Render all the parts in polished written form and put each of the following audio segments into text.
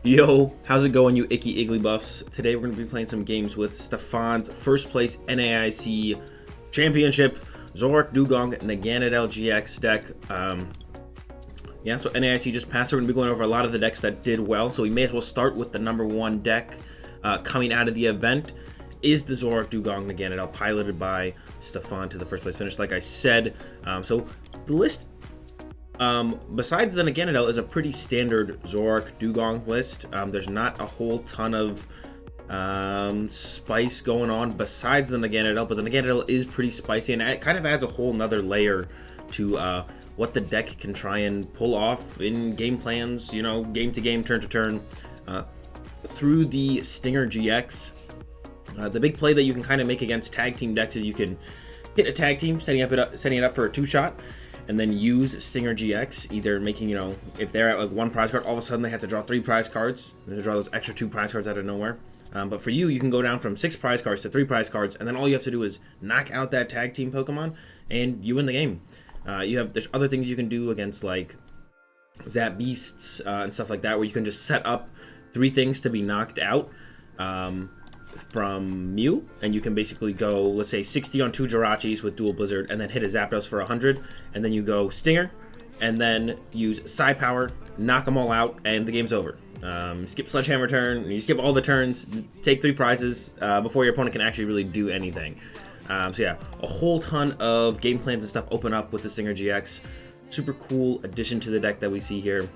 Yo, how's it going, you icky iggly buffs? Today we're going to be playing some games with Stephane's first place NAIC championship Zoroark Dewgong Naganadel GX deck. Yeah, so NAIC just passed. We're going to be going over a lot of the decks that did well, so we may as well start with the number one deck coming out of the event. Is the Zoroark Dewgong Naganadel, piloted by Stephane to the first place finish, like I said. So the list, besides the Naganadel, is a pretty standard Zoroark Dewgong list. There's not a whole ton of spice going on besides the Naganadel, but the Naganadel is pretty spicy, and it kind of adds a whole nother layer to what the deck can try and pull off in game plans, you know, game to game, turn to turn, through the Stinger GX. The big play that you can kind of make against tag team decks is you can hit a tag team, setting it up for a two-shot, and then use Stinger GX, either making, you know, if they're at like one prize card, all of a sudden they have to draw 3 prize cards. They have to draw those extra 2 prize cards out of nowhere. But for you, you can go down from 6 prize cards to 3 prize cards, and then all you have to do is knock out that tag team Pokemon, and you win the game. There's other things you can do against like Zap Beasts and stuff like that, where you can just set up 3 things to be knocked out from Mew, and you can basically go, let's say, 60 on 2 Jirachis with Dual Blizzard, and then hit a Zapdos for 100, and then you go Stinger, and then use Psy Power, knock them all out, and the game's over. Skip Sledgehammer turn, you skip all the turns, take 3 prizes before your opponent can actually really do anything. So yeah, a whole ton of game plans and stuff open up with the Stinger GX. Super cool addition to the deck that we see here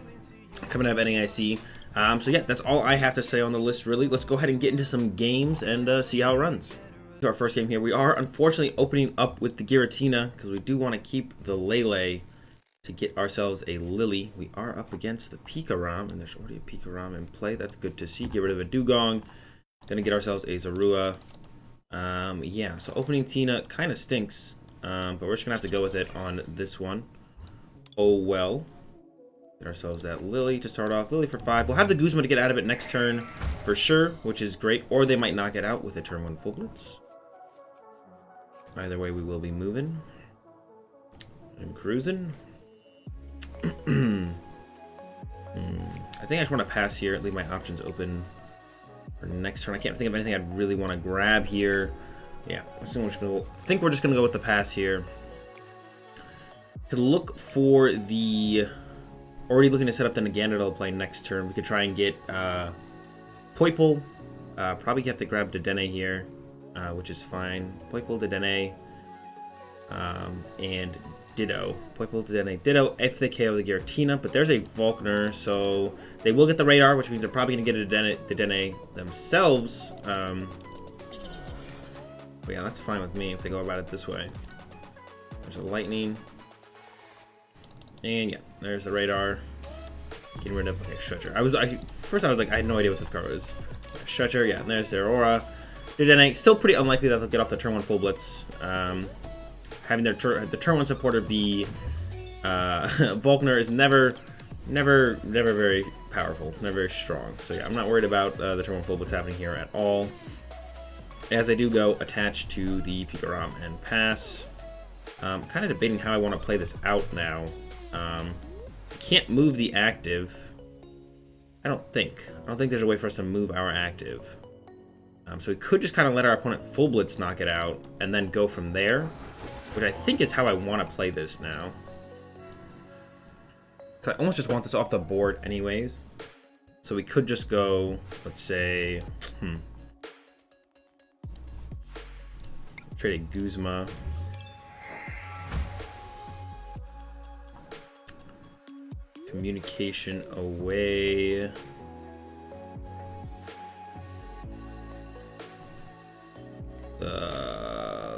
coming out of NAIC. So yeah, that's all I have to say on the list, really. Let's go ahead and get into some games and see how it runs. To our first game here, we are unfortunately opening up with the Giratina because we do want to keep the Lele to get ourselves a Lily. We are up against the Pikarom, and there's already a Pikarom in play. That's good to see. Get rid of a Dewgong. Gonna get ourselves a Zorua. Yeah, so opening Tina kind of stinks, but we're just gonna have to go with it on this one. Oh well. Get ourselves that Lily to start off. Lily for 5. We'll have the Guzma to get out of it next turn for sure, which is great. Or they might knock it out with a turn 1 full blitz. Either way, we will be moving and cruising. I think I just want to pass here, leave my options open for next turn. I can't think of anything I'd really want to grab here. Yeah, I think we're just going to go with the pass here. To look for the... Already looking to set up the Naganadel to play next turn. We could try and get Poipole. Probably have to grab Dedenne here, which is fine. Poipole, Dedenne, and Ditto. Poipole, Dedenne, Ditto if they KO the Giratina, but there's a Volkner, so they will get the Radar, which means they're probably going to get a Dedenne themselves. But yeah, that's fine with me if they go about it this way. There's a Lightning. And yeah, there's the Radar. Getting rid of, okay, Stretcher. First I was like, I had no idea what this card was. Stretcher, yeah, and there's their Aura. Dedenne, still pretty unlikely that they'll get off the turn 1 full blitz. Having the turn 1 supporter be Volkner is never very powerful, never very strong. So yeah, I'm not worried about the turn 1 full blitz happening here at all. As I do go attach to the Pikarom and pass. Kind of debating how I want to play this out now. Can't move the active. I don't think there's a way for us to move our active. So we could just kind of let our opponent full blitz knock it out and then go from there, which I think is how I want to play this now. So I almost just want this off the board anyways. So we could just go, let's say, trade a Guzma. Communication away.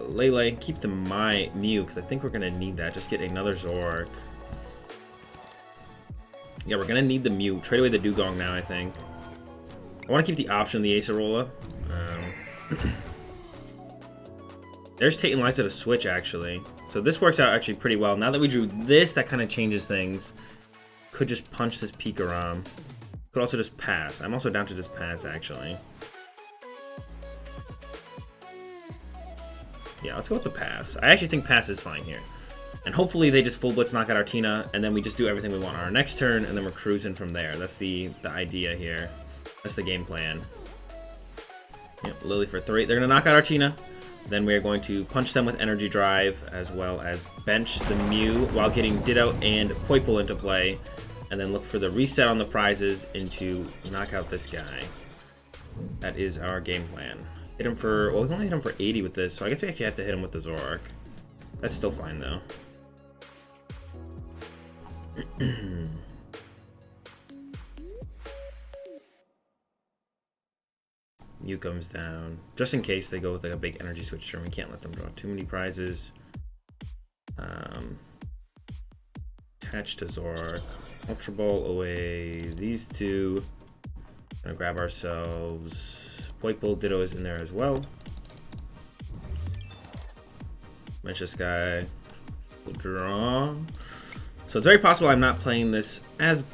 Lele, keep the Mew, because I think we're going to need that. Just get another Zoroark. Yeah, we're going to need the Mew. Trade away the Dewgong now, I think. I want to keep the option of the Acerola. There's Tate and Lysa to switch, actually. So this works out actually pretty well. Now that we drew this, that kind of changes things. Could just punch this Pikarom. Could also just pass. I'm also down to just pass, actually. Yeah, let's go with the pass. I actually think pass is fine here. And hopefully they just full blitz knock out our Tina, and then we just do everything we want on our next turn, and then we're cruising from there. That's the idea here. That's the game plan. Yep, Lily for 3. They're going to knock out our Tina. Then we're going to punch them with Energy Drive, as well as bench the Mew while getting Ditto and Poipole into play. And then look for the reset on the prizes into knock out this guy. That is our game plan. Hit him for, well, we can only hit him for 80 with this, so I guess we actually have to hit him with the Zoroark. That's still fine, though. Mew comes down. Just in case they go with like a big energy switch turn, we can't let them draw too many prizes. Attached to Zoroark. Ultra Ball away. These two. Gonna grab ourselves. Poipole, Ditto is in there as well. Match this guy. We'll draw. So it's very possible I'm not playing this as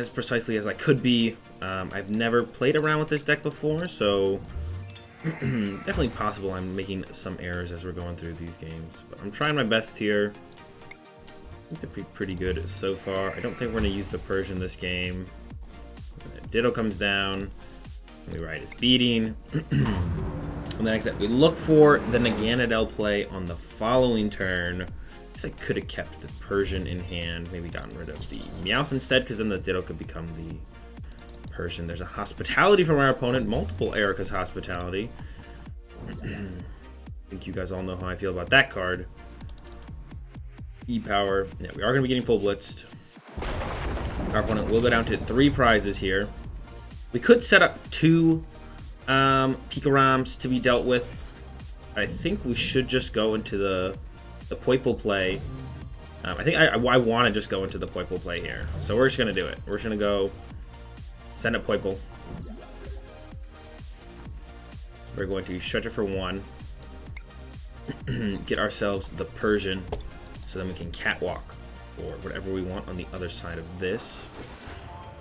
precisely as I could be. I've never played around with this deck before, so definitely possible I'm making some errors as we're going through these games. But I'm trying my best here. These are pretty good so far. I don't think we're going to use the Persian this game. Ditto comes down. We ride his beating. And then like I said, we look for the Naganadel play on the following turn. I guess I could have kept the Persian in hand. Maybe gotten rid of the Meowth instead, because then the Ditto could become the Persian. There's a Hospitality from our opponent. Multiple Erica's Hospitality. I think you guys all know how I feel about that card. E-Power. Yeah, we are going to be getting full blitzed. Our opponent will go down to 3 prizes here. We could set up 2 Pikaroms to be dealt with. I think we should just go into the Poipole play. I think I want to just go into the Poipole play here. So we're just going to do it. We're just going to go send up Poipole. We're going to stretch it for 1. Get ourselves the Persian. So then we can catwalk or whatever we want on the other side of this.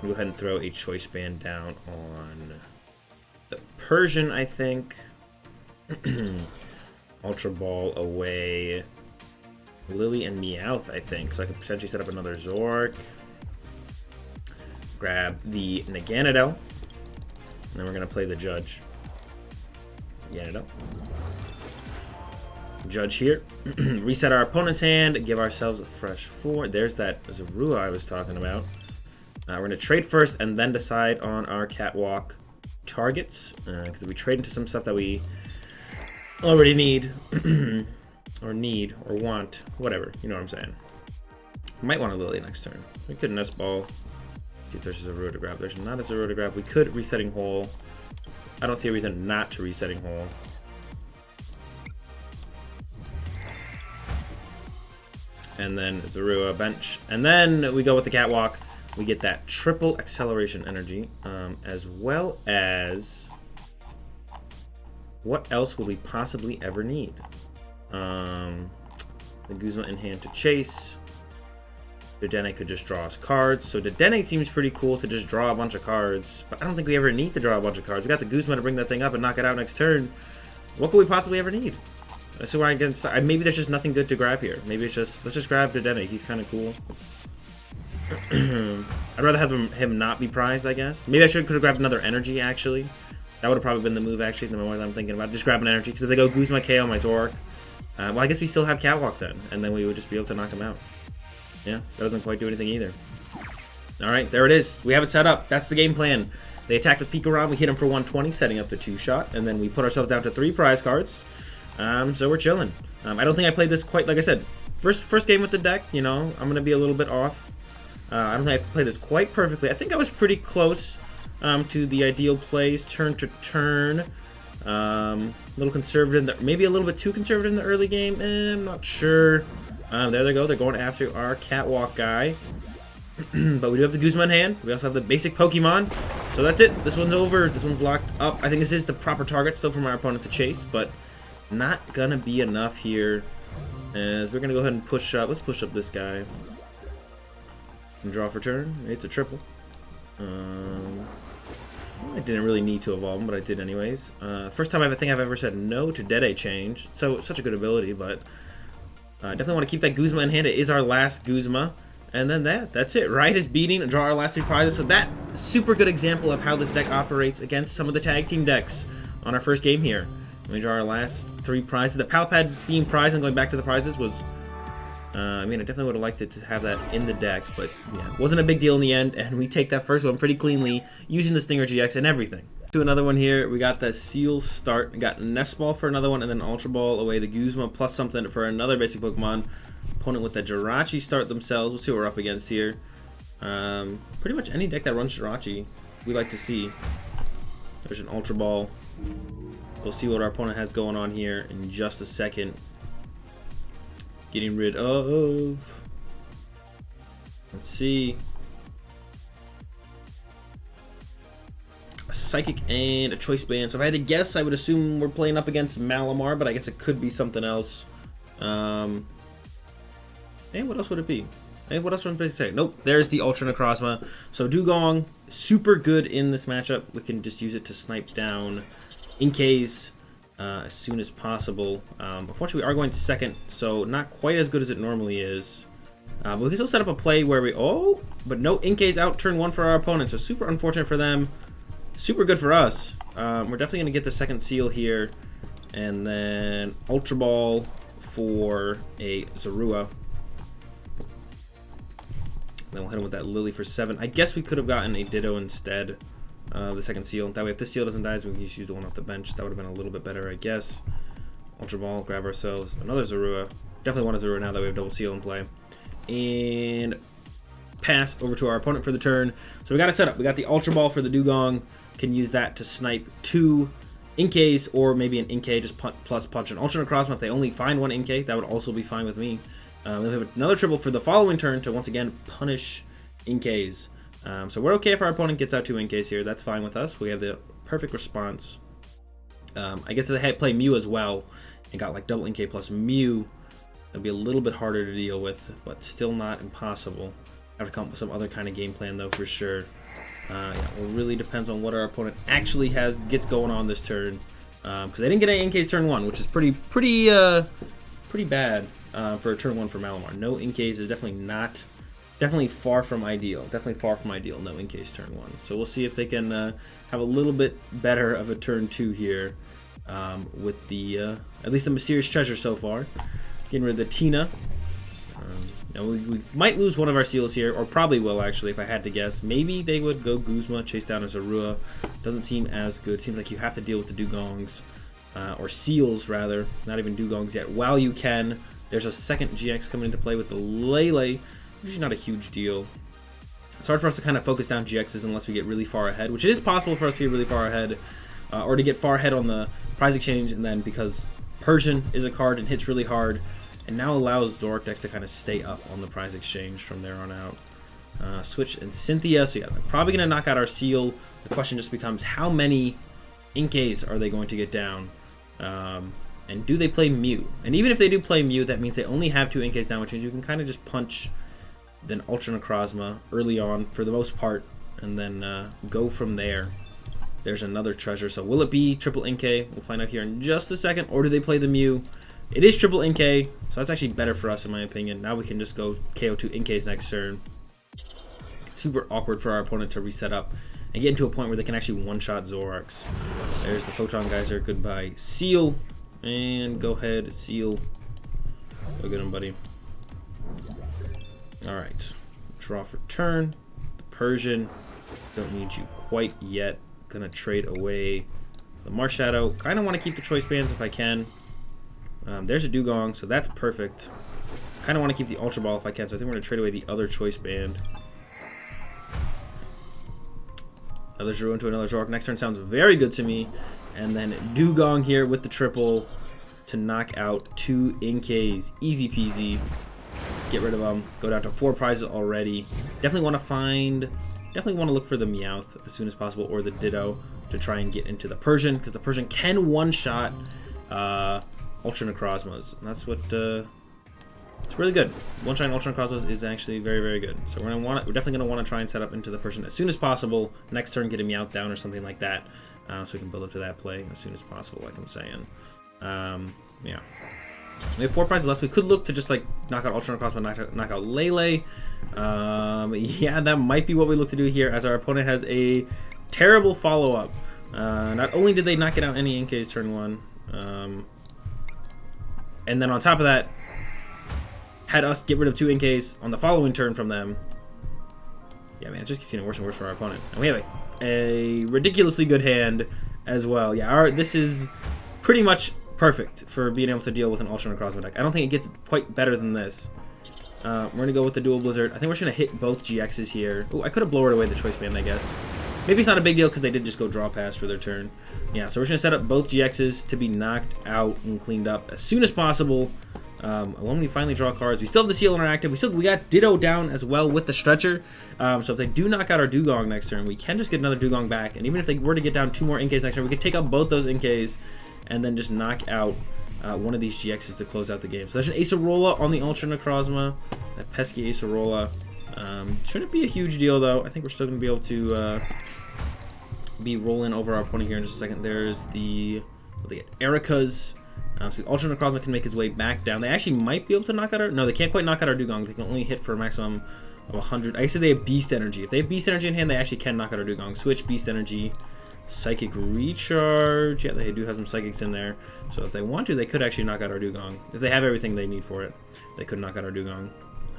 We'll go ahead and throw a choice band down on the Persian, I think. Ultra Ball away. Lily and Meowth, I think. So I could potentially set up another Zoroark. Grab the Naganadel. And then we're going to play the Judge. Naganadel. Judge here. Reset our opponent's hand. Give ourselves a fresh 4. There's that Zorua I was talking about. We're going to trade first and then decide on our catwalk targets. Because if we trade into some stuff that we already need, or want, whatever. You know what I'm saying. Might want a Lily next turn. We could Nest Ball. See if there's a Zorua to grab. There's not a Zorua to grab. We could Resetting Hole. I don't see a reason not to Resetting Hole. And then Zorua bench. And then we go with the catwalk. We get that triple acceleration energy. As well as... what else would we possibly ever need? The Guzma in hand to chase. Dedenne could just draw us cards. So Dedenne seems pretty cool to just draw a bunch of cards. But I don't think we ever need to draw a bunch of cards. We got the Guzma to bring that thing up and knock it out next turn. What could we possibly ever need? So I can, maybe there's just nothing good to grab here. Maybe it's just, let's just grab Dedenne. He's kind of cool. I'd rather have him not be prized, I guess. Maybe I could have grabbed another energy, actually. That would have probably been the move, actually, the more that I'm thinking about. Just grab an energy, because if they go Guzma KO my Zoroark, well, I guess we still have Catwalk then, and then we would just be able to knock him out. Yeah, that doesn't quite do anything either. Alright, there it is. We have it set up. That's the game plan. They attacked with Pikarom, we hit him for 120, setting up the 2-shot, and then we put ourselves down to 3 prize cards. So we're chilling. I don't think I played this quite, like I said, first game with the deck, you know, I'm going to be a little bit off. I don't think I played this quite perfectly. I think I was pretty close to the ideal plays, turn to turn. A little conservative, maybe a little bit too conservative in the early game. I'm not sure. There they go. They're going after our Catwalk guy. But we do have the Guzma in hand. We also have the basic Pokemon. So that's it. This one's over. This one's locked up. I think this is the proper target still for my opponent to chase, but not gonna be enough here. As we're gonna go ahead and push up. Let's push up this guy. And draw for turn. It's a triple. I didn't really need to evolve him, but I did anyways. First time I think I've ever said no to Dede change. So such a good ability, but Definitely want to keep that Guzma in hand. It is our last Guzma. And then that's it. Right is beating, draw our last 3 prizes. So that super good example of how this deck operates against some of the tag team decks on our first game here. We draw our last 3 prizes. The Palpad being prized and going back to the prizes was, I mean, I definitely would have liked it to have that in the deck, but yeah, it wasn't a big deal in the end, and we take that first one pretty cleanly using the Stinger GX and everything. To another one here, we got the Seal start. We got Nest Ball for another one, and then Ultra Ball away the Guzma plus something for another basic Pokemon. Opponent with the Jirachi start themselves. We'll see what we're up against here. Pretty much any deck that runs Jirachi, we like to see. There's an Ultra Ball. We'll see what our opponent has going on here in just a second. Getting rid of... Let's see. A Psychic and a Choice Band. So if I had to guess, I would assume we're playing up against Malamar, but I guess it could be something else. And what else would it be? And what else would I say? Nope, there's the Ultra Necrozma. So Dewgong, super good in this matchup. We can just use it to snipe down Inkays as soon as possible. Unfortunately, we are going second, so not quite as good as it normally is. But we can still set up a play where we... Oh, but no Inkays out turn 1 for our opponent, so super unfortunate for them. Super good for us. We're definitely going to get the second seal here. And then Ultra Ball for a Zorua. Then we'll hit him with that Lily for 7. I guess we could have gotten a Ditto instead of the second seal. That way, if this seal doesn't die, we can just use the one off the bench. That would have been a little bit better, I guess. Ultra Ball, grab ourselves another Zorua. Definitely want a Zorua now that we have double seal in play. And pass over to our opponent for the turn. So we got a setup. We got the Ultra Ball for the Dewgong. Can use that to snipe 2 Inkays, or maybe an Inkay just plus punch an Ultra Necrozma. If they only find 1 Inkay, that would also be fine with me. We have another triple for the following turn to once again punish Inkays. So we're okay if our opponent gets out 2 Inkays here. That's fine with us. We have the perfect response. I guess if they had played Mew as well and got like double Inkay plus Mew, it'd be a little bit harder to deal with, but still not impossible. Have to come up with some other kind of game plan though, for sure. Yeah, it really depends on what our opponent actually gets going on this turn, because they didn't get any Inkays turn 1, which is pretty bad for a turn 1 for Malamar. No Inkays is definitely far from ideal. Definitely far from ideal. No Inkays turn 1. So we'll see if they can have a little bit better of a turn 2 here with the at least the Mysterious Treasure so far. Getting rid of the Tina. We might lose one of our seals here, or probably will actually, if I had to guess. Maybe they would go Guzma, chase down a Zorua. Doesn't seem as good. Seems like you have to deal with the Dewgongs, or seals rather, not even Dewgongs yet. While you can, there's a second GX coming into play with the Lele. Usually not a huge deal. It's hard for us to kind of focus down GXs unless we get really far ahead, which it is possible for us to get really far ahead, or to get far ahead on the prize exchange, and then because Persian is a card and hits really hard, and now allows Zoroark decks to kind of stay up on the prize exchange from there on out. Switch and Cynthia, so yeah, they're probably going to knock out our seal. The question just becomes how many Inkays are they going to get down? And do they play Mew? And even if they do play Mew, that means they only have 2 Inkays down, which means you can kind of just punch then Ultra Necrozma early on for the most part, and then go from there. There's another treasure, so will it be triple Inkay? We'll find out here in just a second. Or do they play the Mew? It is triple Inkay, so that's actually better for us in my opinion. Now we can just go KO 2 Inkays next turn. It's super awkward for our opponent to reset up and get into a point where they can actually one-shot Zoroarks. There's the Photon Geyser. Goodbye. Seal. And go ahead, Seal. Go get him, buddy. Alright. Draw for turn. The Persian. Don't need you quite yet. Gonna trade away the Marshadow. Kind of want to keep the Choice Bands if I can. There's a Dewgong, so that's perfect. Kind of want to keep the Ultra Ball if I can, so I think we're going to trade away the other Choice Band. Another Zoro into another Zoroark. Next turn sounds very good to me. And then Dewgong here with the triple to knock out 2 Inkays. Easy peasy. Get rid of them. Go down to 4 prizes already. Definitely want to look for the Meowth as soon as possible, or the Ditto, to try and get into the Persian, because the Persian can one-shot Ultra Necrozmas, and that's what it's really good. One-shot Ultra Necrozmas is actually very, very good. So we're definitely gonna want to try and set up into the Persian as soon as possible. Next turn, get a Meowth down or something like that, so we can build up to that play as soon as possible, like I'm saying. Yeah. We have 4 prizes left. We could look to just like knock out Ultra Necrozma, knock out Lele. Yeah, that might be what we look to do here, as our opponent has a terrible follow-up. Not only did they not get out any Inkays turn 1, and then on top of that, had us get rid of 2 Inkays on the following turn from them. Yeah, man, it just keeps getting worse and worse for our opponent. And we have a ridiculously good hand as well. Yeah, this is pretty much perfect for being able to deal with an Ultra Necrozma deck. I don't think it gets quite better than this. We're going to go with the Dual Blizzard. I think we're just going to hit both GXs here. Oh, I could have blowered away the Choice Band, I guess. Maybe it's not a big deal because they did just go draw pass for their turn. Yeah, so we're just going to set up both GXs to be knocked out and cleaned up as soon as possible. When we finally draw cards, we still have the Seal interactive. We got Ditto down as well with the Stretcher. So if they do knock out our Dewgong next turn, we can just get another Dewgong back. And even if they were to get down 2 more Inkays next turn, we could take out both those Inkays and then just knock out one of these GXs to close out the game. So there's an Acerola on the Ultra Necrozma. That pesky Acerola. Shouldn't be a huge deal, though. I think we're still going to be able to be rolling over our opponent here in just a second. There's the Erika's. So the Ultra Necrozma can make his way back down. They actually might be able to knock out our... No, they can't quite knock out our Dewgong. They can only hit for a maximum of 100. I guess they have Beast Energy. If they have Beast Energy in hand, they actually can knock out our Dewgong. Switch, Beast Energy, Psychic Recharge. Yeah, they do have some Psychics in there. So if they want to, they could actually knock out our Dewgong. If they have everything they need for it, they could knock out our Dewgong.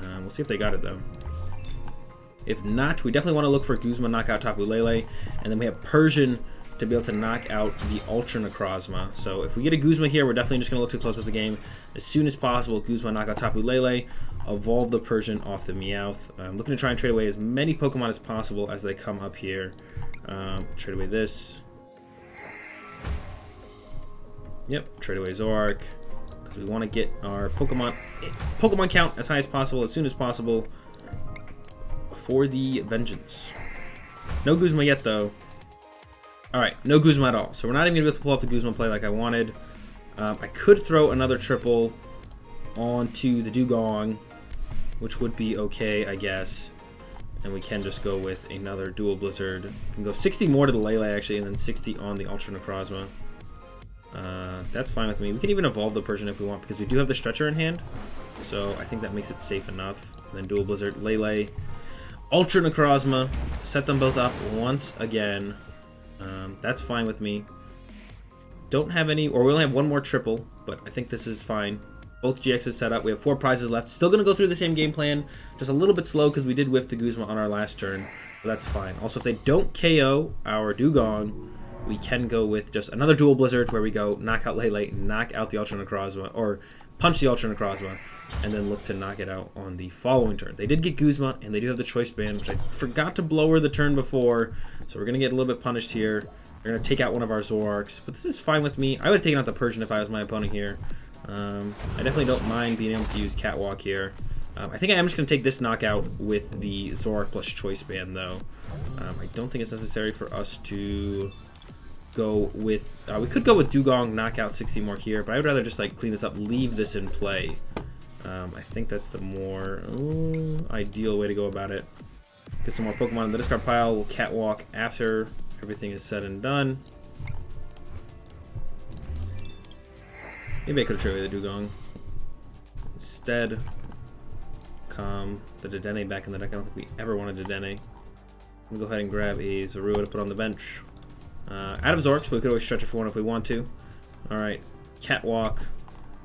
We'll see if they got it, though. If not, we definitely want to look for Guzma, knock out Tapu Lele. And then we have Persian to be able to knock out the Ultra Necrozma. So if we get a Guzma here, we're definitely just going to look to close out the game as soon as possible. Guzma, knock out Tapu Lele, evolve the Persian off the Meowth. I'm looking to try and trade away as many Pokemon as possible as they come up here. Trade away this. Yep, trade away Zoroark, because we want to get our Pokemon count as high as possible, as soon as possible, for the Vengeance. No Guzma yet, though. Alright, no Guzma at all. So we're not even going to be able to pull off the Guzma play like I wanted. I could throw another triple onto the Dewgong, which would be okay, I guess. And we can just go with another Dual Blizzard. We can go 60 more to the Lele, actually, and then 60 on the Ultra Necrozma. That's fine with me. We can even evolve the Persian if we want, because we do have the Stretcher in hand. So I think that makes it safe enough. And then Dual Blizzard, Lele, Ultra Necrozma. Set them both up once again. That's fine with me. Don't have any, or we only have one more triple, but I think this is fine. Both GXs set up. We have 4 prizes left. Still going to go through the same game plan, just a little bit slow because we did whiff the Guzma on our last turn, but that's fine. Also, if they don't KO our Dewgong, we can go with just another Dual Blizzard where we go knock out Lele, knock out the Ultra Necrozma, or punch the Ultra Necrozma, and then look to knock it out on the following turn. They did get Guzma, and they do have the Choice Band, which I forgot to blower the turn before, so we're going to get a little bit punished here. We're going to take out one of our Zoroarks, but this is fine with me. I would have taken out the Persian if I was my opponent here. I definitely don't mind being able to use Catwalk here. I think I am just going to take this knockout with the Zoroark plus Choice Band, though. I don't think it's necessary for us to go with... we could go with Dewgong, knock out 60 more here, but I would rather just like clean this up, leave this in play. I think that's the more ideal way to go about it. Get some more Pokemon in the discard pile. We'll Catwalk after everything is said and done. Maybe I could have traded the Dewgong. Instead, calm the Dedenne back in the deck. I don't think we ever wanted Dedenne. We'll go ahead and grab a Zorua to put on the bench. Out of Zoroark, so we could always stretch it for one if we want to. Alright, Catwalk.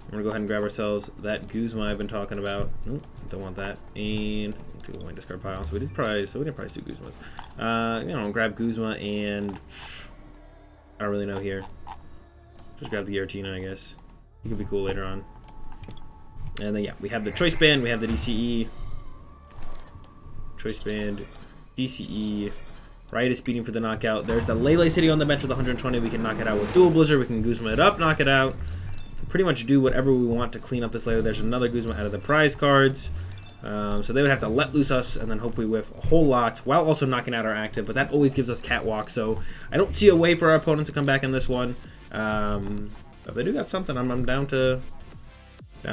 We're going to go ahead and grab ourselves that Guzma I've been talking about. Nope, don't want that. And do my discard pile. So we didn't prize 2 Guzmas. You know, grab Guzma and I don't really know here. Just grab the Giratina, I guess. He could be cool later on. And then yeah, we have the Choice Band, we have the DCE. Choice Band, DCE. Right is beating for the knockout. There's the Lele sitting on the bench with 120. We can knock it out with Dual Blizzard. We can Guzma it up, knock it out. Pretty much do whatever we want to clean up this Lele. There's another Guzma out of the prize cards. So they would have to let loose us and then hope we whiff a whole lot while also knocking out our active. But that always gives us Catwalk. So I don't see a way for our opponent to come back in this one. If they do got something, I'm down to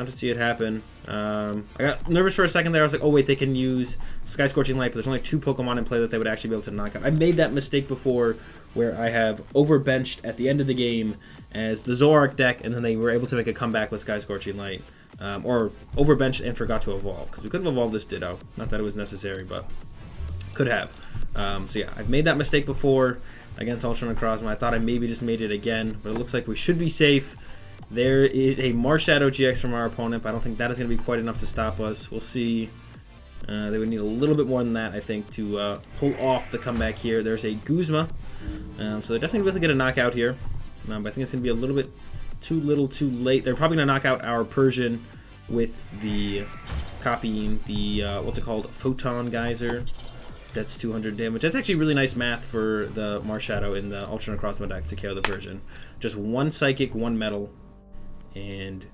see it happen. I got nervous for a second there. I was like, oh wait, they can use Sky Scorching Light, but there's only 2 Pokemon in play that they would actually be able to knock out. I made that mistake before where I have overbenched at the end of the game as the Zoroark deck, and then they were able to make a comeback with Sky Scorching Light. Or overbenched and forgot to evolve, because we could have evolved this Ditto. Not that it was necessary, but could have. So yeah, I've made that mistake before against Ultra Necrozma. I thought I maybe just made it again, but it looks like we should be safe. There is a Marshadow GX from our opponent, but I don't think that is going to be quite enough to stop us. We'll see. They would need a little bit more than that, I think, to pull off the comeback here. There's a Guzma, so they're definitely going to get a knockout here. But I think it's going to be a little bit too little too late. They're probably going to knock out our Persian with the copying the, what's it called, Photon Geyser. That's 200 damage. That's actually really nice math for the Marshadow in the Ultra Necrozma deck to KO the Persian. Just one Psychic, one Metal, and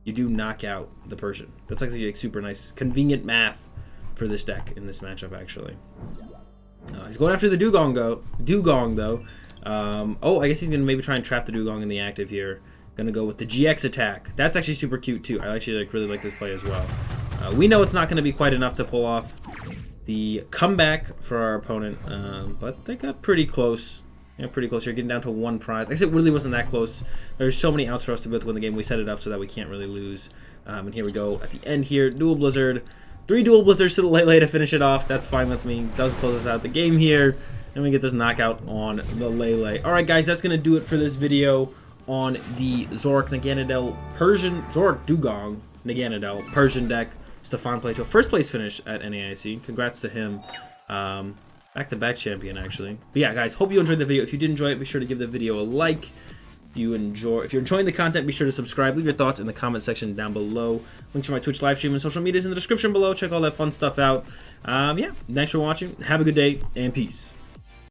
you do knock out the Persian. That's actually like super nice, convenient math for this deck in this matchup, actually. He's going after the Dewgong, though. Oh, I guess he's going to maybe try and trap the Dewgong in the active here. Going to go with the GX attack. That's actually super cute, too. I actually really like this play as well. We know it's not going to be quite enough to pull off the comeback for our opponent, but they got pretty close. Yeah, pretty close. You're getting down to one prize. I guess it really wasn't that close. There's so many outs for us to be able to win the game. We set it up so that we can't really lose. And here we go at the end here. Dual Blizzard. 3 Dual Blizzards to the Lele to finish it off. That's fine with me. Does close us out the game here. And we get this knockout on the Lele. Alright guys, that's going to do it for this video on the Zoroark Naganadel Persian, Zoroark Dewgong Naganadel Persian deck. Stephane played to a first place finish at NAIC. Congrats to him. Back-to-back champion, actually. But yeah, guys, hope you enjoyed the video. If you did enjoy it, be sure to give the video a like. If you're enjoying the content, be sure to subscribe. Leave your thoughts in the comment section down below. Links for my Twitch live stream and social media is in the description below. Check all that fun stuff out. Yeah, thanks for watching. Have a good day, and peace.